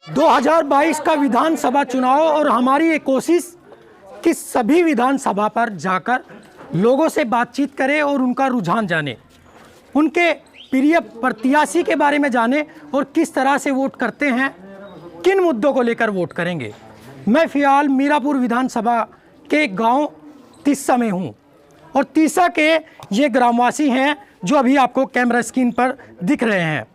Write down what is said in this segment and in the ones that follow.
2022 का विधानसभा चुनाव और हमारी ये कोशिश कि सभी विधानसभा पर जाकर लोगों से बातचीत करें और उनका रुझान जाने, उनके प्रिय प्रत्याशी के बारे में जाने और किस तरह से वोट करते हैं, किन मुद्दों को लेकर वोट करेंगे। मैं फिलहाल मीरापुर विधानसभा के गांव तीसा में हूं और तीसा के ये ग्रामवासी हैं जो अभी आपको कैमरा स्क्रीन पर दिख रहे हैं।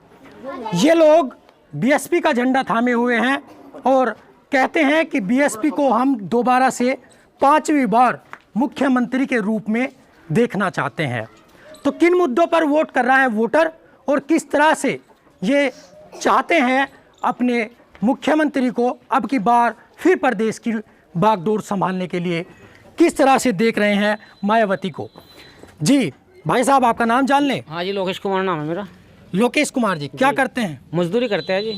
ये लोग बीएसपी का झंडा थामे हुए हैं और कहते हैं कि बीएसपी को हम दोबारा से 5वीं बार मुख्यमंत्री के रूप में देखना चाहते हैं। तो किन मुद्दों पर वोट कर रहा है वोटर और किस तरह से ये चाहते हैं अपने मुख्यमंत्री को अब की बार फिर प्रदेश की बागडोर संभालने के लिए, किस तरह से देख रहे हैं मायावती को। जी भाई साहब, आपका नाम जान लें? हाँ जी, लोकेश कुमार नाम है मेरा। लोकेश कुमार जी, क्या करते हैं? मजदूरी करते हैं जी।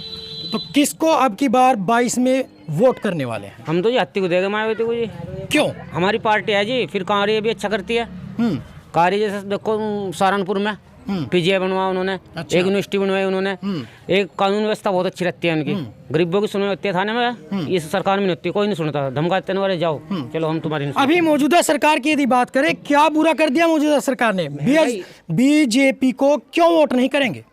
तो किसको अब की बार 22 में वोट करने वाले हैं? हम तो जी हत्ती को देंगे मायावती को जी। क्यों? हमारी पार्टी है जी, फिर कार्य भी अच्छा करती है। कार्य जैसे देखो सहारनपुर में पीजीआई बनवाया उन्होंने, अच्छा। एक यूनिवर्सिटी बनवाई उन्होंने, एक कानून व्यवस्था बहुत अच्छी रहती है उनकी। गरीबों की सुनवाई होती है थाने में, इस सरकार में नहीं होती, कोई नहीं सुनता। धमकाते वाले जाओ चलो हम तुम्हारी नहीं अभी मौजूदा सरकार की यदि बात करें, क्या बुरा कर दिया मौजूदा सरकार ने? बीजेपी को क्यों वोट नहीं करेंगे?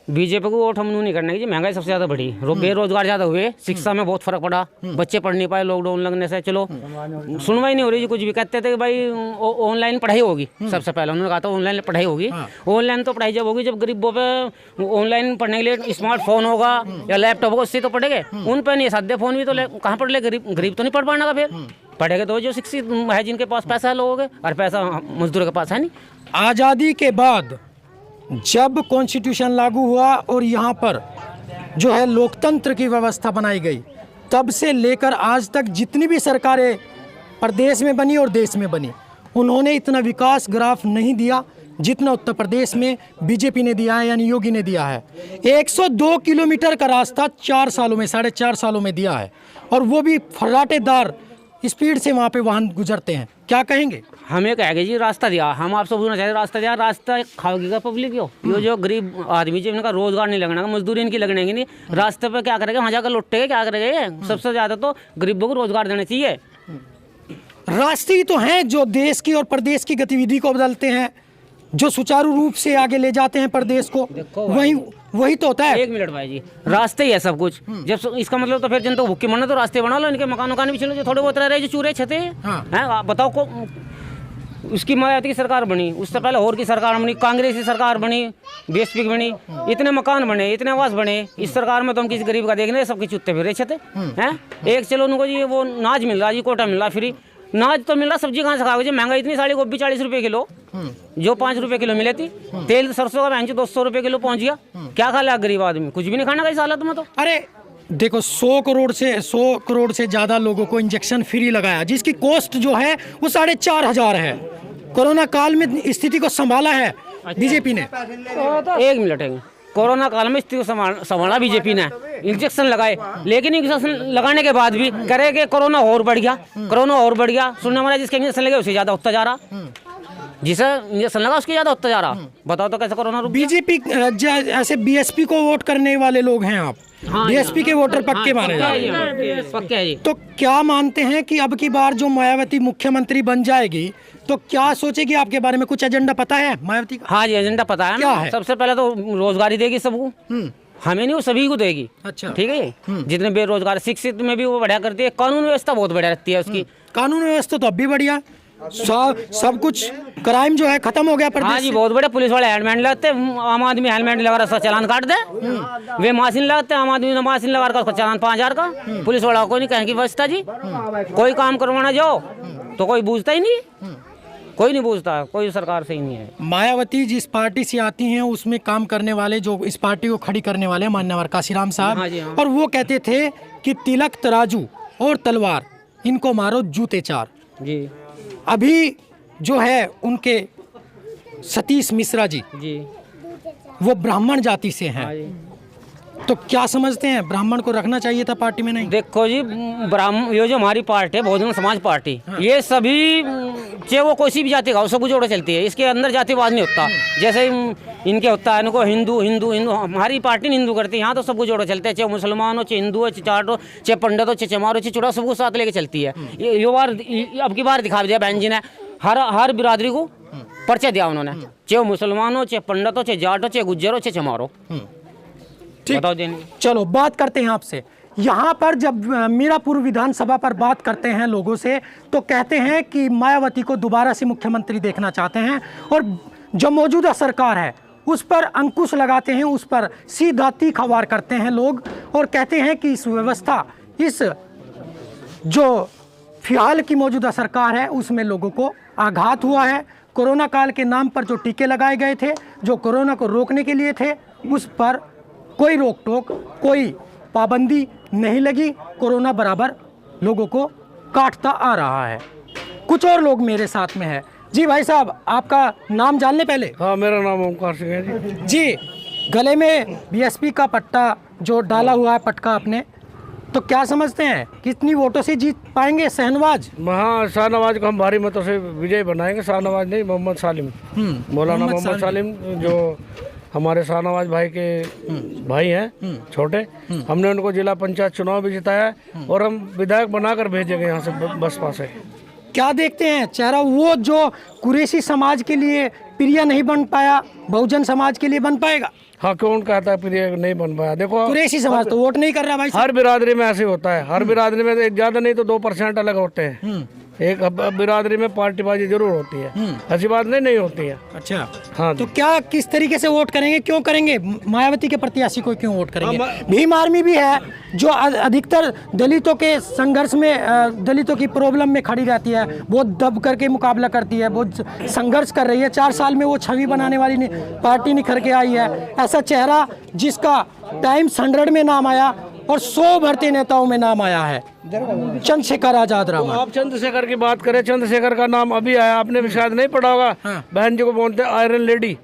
बीजेपी को वोट हम नहीं करने की जी। महंगाई सबसे ज्यादा बढ़ी, बेरोजगार ज्यादा हुए, शिक्षा में बहुत फर्क पड़ा, बच्चे पढ़ नहीं पाए लॉकडाउन लगने से। चलो सुनवाई नहीं हो रही जी, कुछ भी कहते थे कि भाई ऑनलाइन पढ़ाई होगी। सबसे पहले उन्होंने कहा था ऑनलाइन पढ़ाई होगी। ऑनलाइन तो पढ़ाई जब होगी जब गरीबों पे ऑनलाइन पढ़ने के लिए स्मार्टफोन होगा या लैपटॉप होगा, उससे तो पढ़ेंगे। उन पर नहीं, सादे फोन भी तो कहाँ पढ़ ले, गरीब तो नहीं पढ़ पाएगा। फिर पढ़ेगा तो जो शिक्षित है जिनके पास पैसा है लोगों के, और पैसा मजदूरों के पास है नहीं। आज़ादी के बाद जब कॉन्स्टिट्यूशन लागू हुआ और यहाँ पर जो है लोकतंत्र की व्यवस्था बनाई गई, तब से लेकर आज तक जितनी भी सरकारें प्रदेश में बनी और देश में बनी, उन्होंने इतना विकास ग्राफ नहीं दिया जितना उत्तर प्रदेश में बीजेपी ने दिया है, यानी योगी ने दिया है। 102 किलोमीटर का रास्ता 4 सालों में, 4.5 सालों में दिया है, और वो भी फर्राटेदार स्पीड से वहाँ पे वाहन गुजरते हैं। क्या कहेंगे? हमें कहेंगे जी रास्ता दिया, हम आपसे पूछना चाहते रास्ता दिया, रास्ता खाओगी का पब्लिक हो। ये जो गरीब आदमी जो इनका रोजगार नहीं लगना, मजदूरी इनकी लगने की नहीं, रास्ते पे क्या करेंगे? वहाँ जाकर लुटेंगे, क्या करेंगे? सबसे ज़्यादा तो गरीबों को रोजगार देना चाहिए। रास्ते ही तो हैं जो देश की और प्रदेश की गतिविधि को बदलते हैं, जो सुचारू रूप से आगे ले जाते हैं प्रदेश को। वही तो होता है। 1 मिनट भाई जी, रास्ते ही है सब कुछ। जब इसका मतलब तो फिर जनता को भूखी मरना, तो रास्ते बना लो, इनके मकान भी चलो, जो थोड़े बहुत रह रहे जो चूरे छते हैं। आप बताओ को उसकी मायावती की सरकार बनी, उससे पहले और की सरकार बनी, कांग्रेस की सरकार बनी, बीएसपी की बनी, इतने मकान बने, इतने आवास बने। इस सरकार में तो हम किसी गरीब का देख रहे, सबके चुत्ते फिर छते हैं। एक चलो उनको जी वो नाज मिल रहा जी, कोटा मिल रहा फ्री, नाज तो मिल रहा, सब्जी कहाँ से खाओगे? महंगाई इतनी, साड़ी गोभी 40 रुपये किलो, जो 5 रुपये किलो मिले थी। तेल सरसों का 200 रुपये किलो पहुंच गया। क्या खा लिया गरीब आदमी? कुछ भी नहीं खाना इस हालत में तो। अरे देखो, 100 करोड़ से ज़्यादा लोगों को इंजेक्शन फ्री लगाया, जिसकी कॉस्ट जो है वो 4,500 है। कोरोना काल में स्थिति को संभाला है बीजेपी ने। 1 मिनट, कोरोना काल में स्थिति को संभाला बीजेपी ने, इंजेक्शन लगाए, लेकिन इंजेक्शन लगाने के बाद भी करे कि कोरोना और बढ़ गया, कोरोना और बढ़ गया। सुनने वाला जिसके इंजेक्शन लगे उससे ज़्यादा होता जा रहा, जिसे इंजेक्शन लगा उसके ज़्यादा होता जा रहा। बताओ तो कैसे कोरोना? बीजेपी ऐसे बीएसपी को वोट करने वाले लोग हैं आप? हाँ, बीएसपी के वोटर पक्के माने जाते हैं। पक्के है जी। तो क्या मानते हैं कि अब की बार जो मायावती मुख्यमंत्री बन जाएगी तो क्या सोचेगी आपके बारे में? कुछ एजेंडा पता है मायावती का? हाँ जी, एजेंडा पता है। क्या है? सबसे पहले तो रोजगारी देगी सबको, हमें नहीं, वो सभी को देगी। अच्छा, ठीक है। जितने बेरोजगार, शिक्षित में भी वो बढ़िया करती है। कानून व्यवस्था बहुत बढ़िया रहती है उसकी। कानून व्यवस्था तो अब भी बढ़िया, सब कुछ क्राइम जो है खत्म हो गया प्रदेश। हाँ जी, बहुत बड़े पुलिस वाले हेलमेट लगाते, आम आदमी हेलमेट लगा रहा चालान काट दे। वे मशीन लगाते, आम आदमी मशीन लगा कर चालान 5000 का। पुलिस वाला को नहीं कहें की व्यवस्था जी। कोई काम करवाना जाओ तो कोई पूछता ही नहीं, कोई नहीं पूछता, कोई सरकार से ही नहीं है। मायावती जिस पार्टी से आती हैं उसमें काम करने वाले, जो इस पार्टी को खड़ी करने वाले मान्यवर काशीराम साहब, हाँ जी, हाँ। और वो कहते थे कि तिलक, तराजू और तलवार, इनको मारो जूते 4 जी। अभी जो है उनके सतीश मिश्रा जी, वो ब्राह्मण जाति से हैं। तो क्या समझते हैं, ब्राह्मण को रखना चाहिए था पार्टी में? नहीं। देखो जी, ब्राह्मण, ये जो हमारी पार्टी है बहुजन समाज पार्टी, ये सभी चाहे वो कोई सी भी जाति का हो, सब जोड़े चलती है। इसके अंदर जातिवाद नहीं होता, जैसे इनके होता है इनको हिंदू हिंदू हिंदू। हमारी पार्टी नहीं हिंदू करती, यहाँ तो सब जोड़े चलते हैं, चाहे मुसलमान हो, चाहे हिंदू हो, चाहे जाट हो, चाहे पंडित हो, चाहे चमार हो, चाहे चुड़ा, सबको साथ लेके चलती है। ये बार अब की बार दिखा दिया बहन जी ने, हर बिरादरी को पर्चा दिया उन्होंने, चाहे वो मुसलमान हो, चाहे पंडित हो, चाहे जाट हो, चाहे गुज्जर हो, चाहे चमार हो। बताओ देंगे। चलो बात करते हैं आपसे। यहाँ पर जब मीरापुर विधानसभा पर बात करते हैं लोगों से, तो कहते हैं कि मायावती को दोबारा से मुख्यमंत्री देखना चाहते हैं और जो मौजूदा सरकार है उस पर अंकुश लगाते हैं, उस पर सीधा तीखा वार करते हैं लोग और कहते हैं कि इस व्यवस्था, इस जो फिलहाल की मौजूदा सरकार है उसमें लोगों को आघात हुआ है। कोरोना काल के नाम पर जो टीके लगाए गए थे, जो कोरोना को रोकने के लिए थे, उस पर कोई रोक टोक, कोई पाबंदी नहीं लगी। कोरोना बराबर लोगों को काटता आ रहा है। कुछ और लोग मेरे साथ में है। जी भाई साहब, आपका नाम जान ले पहले। हाँ, मेरा नाम ओमकार सिंह है जी। जी, गले में बीएसपी का पट्टा जो डाला हुआ है, पटका आपने, तो क्या समझते हैं कितनी वोटों से जीत पाएंगे शाहनवाज? हाँ, शाहनवाज को हम भारी मतों से विजय बनाएंगे। शाहनवाज नहीं, मोहम्मद सालिम, मौलाना मोहम्मद सालिम, जो हमारे शाहनवाज भाई के भाई हैं छोटे। हमने उनको जिला पंचायत चुनाव भी जिताया है और हम विधायक बनाकर भेजेंगे यहाँ से बसपा से। क्या देखते हैं चेहरा वो जो कुरैशी समाज के लिए प्रिय नहीं बन पाया, बहुजन समाज के लिए बन पाएगा? हाँ, कौन कहता है प्रिय नहीं बन पाया? देखो, कुरैशी समाज तो वोट नहीं कर रहा भाई। हर बिरादरी में ऐसे होता है। हर बिरादरी में एक ज्यादा नहीं तो 2% अलग होते हैं। एक बिरादरी में पार्टीबाजी जरूर होती है, ऐसी बात नहीं होती है। अच्छा, हाँ। तो क्या किस तरीके से वोट करेंगे, क्यों करेंगे? मायावती के प्रत्याशी को क्यों वोट करेंगे? भीम आर्मी भी है जो अधिकतर दलितों के संघर्ष में, दलितों की प्रॉब्लम में खड़ी रहती है, बहुत दब करके मुकाबला करती है, बहुत संघर्ष कर रही है। 4 साल में वो छवि बनाने वाली पार्टी निखर के आई है। ऐसा चेहरा जिसका टाइम्स 100 में नाम आया और 100 भर्ती नेताओं में नाम आया है, चंद्रशेखर आजाद रहमान। आप चंद्रशेखर की बात करें, चंद्रशेखर का नाम अभी आया, आपने भी शायद नहीं पढ़ा होगा। बहन जी को बोलते हैं आयरन लेडी।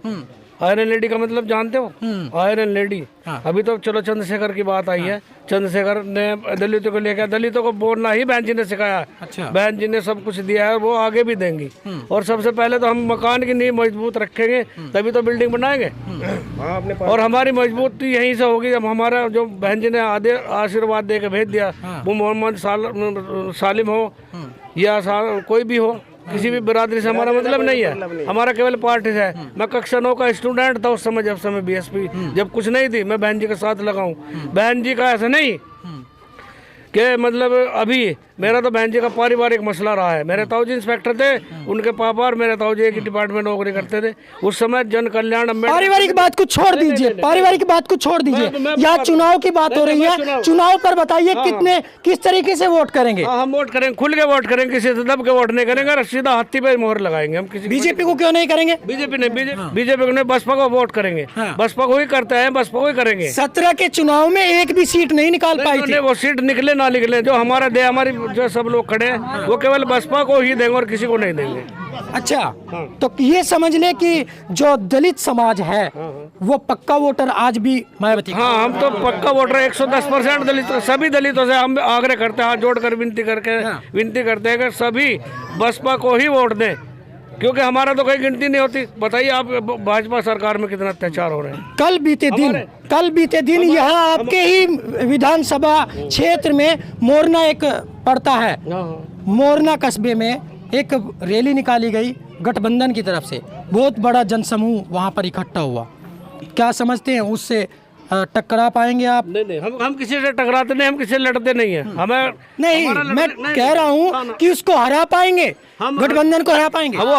आयरन लेडी का मतलब जानते हो? Iron lady. अभी तो चलो चंद्रशेखर की बात आई है। चंद्रशेखर ने दलितों को लेकर, दलितों को बोलना ही बहन जी ने सिखाया। अच्छा। बहन जी ने सब कुछ दिया है, वो आगे भी देंगी। और सबसे पहले तो हम मकान की नींव मजबूत रखेंगे, तभी तो बिल्डिंग बनाएंगे। और हमारी मजबूती यहीं से होगी जब हमारा जो बहन जी ने आशीर्वाद दे के भेज दिया, वो मोहम्मद सालिम हो या कोई भी हो, किसी भी बिरादरी से हमारा मतलब नहीं है। हमारा केवल पार्टी है। मैं कक्षा 9 का स्टूडेंट था उस समय, जब समय बीएसपी जब कुछ नहीं थी, मैं बहन जी के साथ लगाऊं। बहन जी का ऐसा नहीं कि मतलब अभी मेरा तो बहन जी का पारिवारिक मसला रहा है। मेरे ताऊ जी इंस्पेक्टर थे, उनके पापा और मेरे ताऊ जी एक ही डिपार्टमेंट में नौकरी करते थे उस समय। जन कल्याण पारिवारिक बात को छोड़ दीजिए, पारिवारिक बात को छोड़ दीजिए, यहाँ चुनाव की बात हो रही है। चुनाव पर बताइए कितने, किस तरीके से वोट करेंगे? हम वोट करेंगे, खुल के वोट करेंगे, किसी से दब के वोट नहीं करेंगे, सीधा हत्ती पे मोहर लगाएंगे हम। किसी बीजेपी को क्यों नहीं करेंगे? बीजेपी नहीं, बीजेपी को नहीं, बसपा को वोट करेंगे। बसपा को ही करते हैं, बसपा को ही करेंगे। 17 के चुनाव में एक भी सीट नहीं निकाल पाई थी। वो सीट निकले ना निकले, जो हमारा दे, हमारी जो सब लोग खड़े हैं वो केवल बसपा को ही देंगे और किसी को नहीं देंगे। अच्छा, तो ये समझ ले कि जो दलित समाज है वो पक्का वोटर आज भी मायावती। हाँ, हम तो पक्का वोटर 110% दलित, सभी दलितों से हम आग्रह करते हैं, हाथ जोड़कर विनती करते हैं कि सभी बसपा को ही वोट दें, क्योंकि हमारा तो कोई गिनती नहीं होती। बताइए आप भाजपा सरकार में कितना अत्याचार हो रहे हैं। कल बीते दिन यहाँ आपके ही विधानसभा क्षेत्र में मोरना एक पड़ता है, मोरना कस्बे में एक रैली निकाली गई गठबंधन की तरफ से। बहुत बड़ा जनसमूह वहाँ पर इकट्ठा हुआ। क्या समझते हैं उससे टकरा पाएंगे आप? नहीं, हम किसी से टकराते नहीं, हम किसी से लड़ते नहीं है। हमें नहीं, मैं कह रहा हूँ कि उसको हरा पाएंगे, गठबंधन को हरा पाएंगे। वो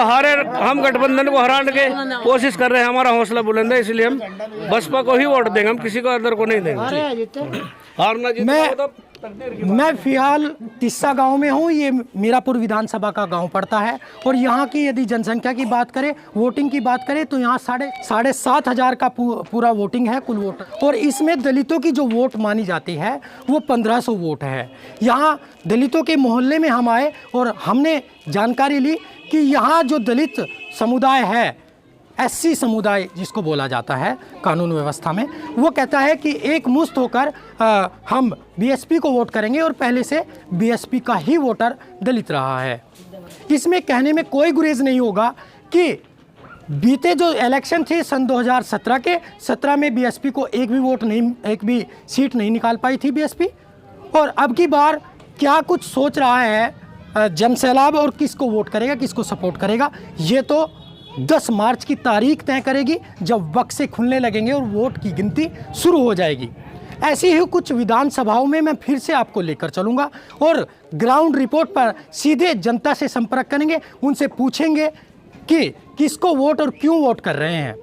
हम गठबंधन को हराने के कोशिश कर रहे हैं। हमारा हौसला बुलंद है, इसलिए हम बसपा को ही वोट देंगे, हम किसी को अदर को नहीं देंगे। हारना जीतना मैं फिलहाल तिस्सा गांव में हूँ। ये मीरापुर विधानसभा का गांव पड़ता है और यहाँ की यदि जनसंख्या की बात करें, वोटिंग की बात करें, तो यहाँ 7,500 का पूरा वोटिंग है, कुल वोट। और इसमें दलितों की जो वोट मानी जाती है वो 1500 वोट है। यहाँ दलितों के मोहल्ले में हम आए और हमने जानकारी ली कि यहाँ जो दलित समुदाय है एससी समुदाय जिसको बोला जाता है कानून व्यवस्था में, वो कहता है कि एक मुश्त होकर हम बीएसपी को वोट करेंगे और पहले से बीएसपी का ही वोटर दलित रहा है। इसमें कहने में कोई गुरेज नहीं होगा कि बीते जो इलेक्शन थे सन 2017 के 17 में बीएसपी को एक भी सीट नहीं निकाल पाई थी बीएसपी, और अब की बार क्या कुछ सोच रहा है जनसैलाब और किसको वोट करेगा, किसको सपोर्ट करेगा, ये तो 10 मार्च की तारीख तय करेगी जब बक्से खुलने लगेंगे और वोट की गिनती शुरू हो जाएगी। ऐसी ही कुछ विधानसभाओं में मैं फिर से आपको लेकर चलूँगा और ग्राउंड रिपोर्ट पर सीधे जनता से संपर्क करेंगे, उनसे पूछेंगे कि किसको वोट और क्यों वोट कर रहे हैं।